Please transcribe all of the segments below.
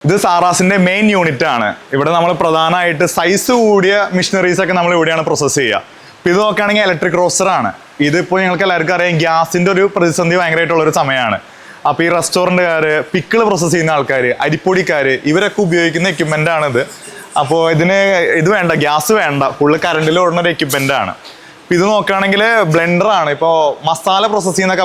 ഇത് സാറാസിന്റെ main unit ആണ്. ഇവിടെ നമ്മൾ പ്രധാനമായിട്ട് സൈസ് കൂടിയ മെഷീനറീസ് ഒക്കെ നമ്മൾ ഇവിടെയാണ് പ്രോസസ്സ് ചെയ്യുക. ഇത് നോക്കുകയാണെങ്കിൽ ഇലക്ട്രിക് റോസ്റ്റർ ആണ്. ഇതിപ്പോൾ ഞങ്ങൾക്ക് എല്ലാവർക്കും അറിയാം, ഗ്യാസിന്റെ ഒരു പ്രതിസന്ധി ഭയങ്കരമായിട്ടുള്ള ഒരു സമയമാണ്. അപ്പോൾ ഈ റെസ്റ്റോറൻറ്റുകാർ, പിക്കിൾ പ്രോസസ്സ് ചെയ്യുന്ന ആൾക്കാർ, അരിപ്പൊടിക്കാർ, ഇവരൊക്കെ ഉപയോഗിക്കുന്ന എക്യുപ്മെൻ്റ് ആണിത്. അപ്പോൾ ഇത് വേണ്ട, ഗ്യാസ് വേണ്ട, ഫുള്ള് കറണ്ടിൽ ഓടുന്ന ഒരു എക്യുപ്മെൻ്റ് ആണ്. ഇത് നോക്കുകയാണെങ്കിൽ ബ്ലെൻഡറാണ്. ഇപ്പോൾ മസാല പ്രോസസ്സ് ചെയ്യുന്ന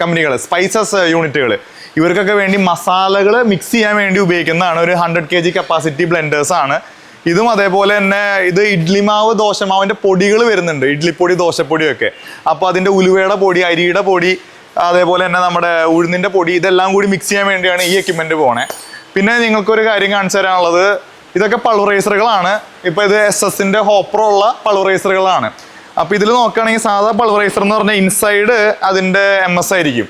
കമ്പനികൾ സ്പൈസസ് യൂണിറ്റുകൾ, ഇവർക്കൊക്കെ വേണ്ടി മസാലകൾ മിക്സ് ചെയ്യാൻ വേണ്ടി ഉപയോഗിക്കുന്നതാണ്. ഒരു 100 kg കപ്പാസിറ്റി ബ്ലെൻഡേഴ്സ് ആണ്. ഇതും അതേപോലെ തന്നെ ഇത് ഇഡ്ലിമാവ്, ദോശമാവിൻ്റെ പൊടികൾ വരുന്നുണ്ട്, ഇഡ്ലിപ്പൊടി, ദോശപ്പൊടിയൊക്കെ. അപ്പോൾ അതിൻ്റെ ഉലുവയുടെ പൊടി, അരിയുടെ പൊടി, അതേപോലെ തന്നെ നമ്മുടെ ഉഴുന്നിൻ്റെ പൊടി, ഇതെല്ലാം കൂടി മിക്സ് ചെയ്യാൻ വേണ്ടിയാണ് ഈ എക്യുപ്മെൻറ്റ് പോണേ. പിന്നെ നിങ്ങൾക്കൊരു കാര്യം കാണിച്ചു തരാനുള്ളത്, ഇതൊക്കെ പൾവറൈസറുകളാണ്. ഇപ്പോൾ ഇത് SS-ൻ്റെ ഹോപ്പറോ ഉള്ള പൾവറൈസറുകളാണ്. അപ്പോൾ ഇതിൽ നോക്കുകയാണെങ്കിൽ സാധാ പൾവറൈസർ എന്ന് പറഞ്ഞാൽ ഇൻസൈഡ് അതിൻ്റെ MS ആയിരിക്കും.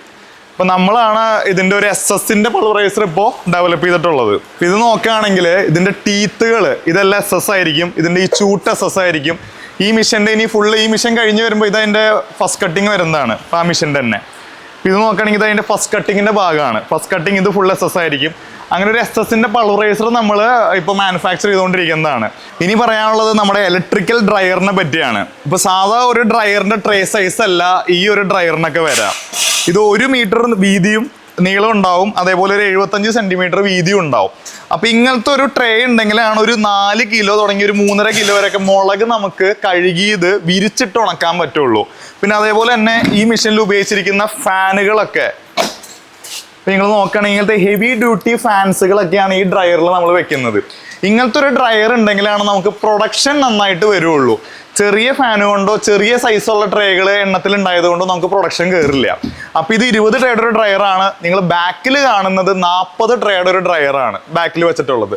അപ്പോൾ നമ്മളാണ് ഇതിൻ്റെ ഒരു SS-ൻ്റെ പൾവറൈസർ ഇപ്പോൾ ഡെവലപ്പ് ചെയ്തിട്ടുള്ളത്. ഇത് നോക്കുകയാണെങ്കിൽ ഇതിൻ്റെ ടീത്തുകൾ ഇതെല്ലാം SS ആയിരിക്കും. ഇതിൻ്റെ ഈ ചൂട്ട് SS ആയിരിക്കും. ഈ മിഷൻ്റെ ഇനി ഫുള്ള് ഈ മിഷൻ കഴിഞ്ഞ് വരുമ്പോൾ ഇതതിൻ്റെ ഫസ്റ്റ് കട്ടിങ് വരുന്നതാണ്. അപ്പോൾ ആ മിഷൻ്റെ തന്നെ ഇത് നോക്കുകയാണെങ്കിൽ ഇത് അതിൻ്റെ ഫസ്റ്റ് കട്ടിങ്ങിൻ്റെ ഭാഗമാണ്. ഫസ്റ്റ് കട്ടിങ് ഇത് ഫുൾ SS ആയിരിക്കും. അങ്ങനെ ഒരു SS-ൻ്റെ പൾവറൈസർ നമ്മൾ ഇപ്പോൾ മാനുഫാക്ചർ ചെയ്തുകൊണ്ടിരിക്കുന്നതാണ്. ഇനി പറയാനുള്ളത് നമ്മുടെ ഇലക്ട്രിക്കൽ ഡ്രയറിനെ പറ്റിയാണ്. ഇപ്പോൾ സാധാ ഒരു ഡ്രയറിൻ്റെ ട്രേ സൈസ് അല്ല ഈ ഒരു ഡ്രയറിനൊക്കെ വരാം. ഇത് 1 മീറ്റർ വീതിയും നീളം ഉണ്ടാവും, അതേപോലെ ഒരു 75 സെൻറ്റിമീറ്റർ വീതിയും ഉണ്ടാവും. അപ്പോൾ ഇങ്ങനത്തെ ഒരു ട്രേ ഉണ്ടെങ്കിലാണ് ഒരു 4 കിലോ തുടങ്ങി ഒരു 3.5 കിലോ വരെയൊക്കെ മുളക് നമുക്ക് കഴുകി ഇത് വിരിച്ചിട്ട് ഉണക്കാൻ പറ്റുള്ളൂ. പിന്നെ അതേപോലെ തന്നെ ഈ മെഷീനിൽ ഉപയോഗിച്ചിരിക്കുന്ന ഫാനുകളൊക്കെ നിങ്ങൾ നോക്കുകയാണെങ്കിൽ ഇങ്ങനത്തെ ഹെവി ഡ്യൂട്ടി ഫാൻസുകളൊക്കെയാണ് ഈ ഡ്രയറിൽ നമ്മൾ വെക്കുന്നത്. ഇങ്ങനത്തെ ഒരു ഡ്രയർ ഉണ്ടെങ്കിലാണ് നമുക്ക് പ്രൊഡക്ഷൻ നന്നായിട്ട് വരുള്ളൂ. ചെറിയ ഫാന് കൊണ്ടോ ചെറിയ സൈസുള്ള ട്രേകൾ എണ്ണത്തിൽ ഉണ്ടായത് കൊണ്ടോ നമുക്ക് പ്രൊഡക്ഷൻ കയറില്ല. അപ്പോൾ ഇത് 20 ട്രേയുടെ ഒരു ഡ്രയറാണ്. നിങ്ങൾ ബാക്കിൽ കാണുന്നത് 40 ട്രേയുടെ ഒരു ഡ്രയറാണ് ബാക്കിൽ വെച്ചിട്ടുള്ളത്.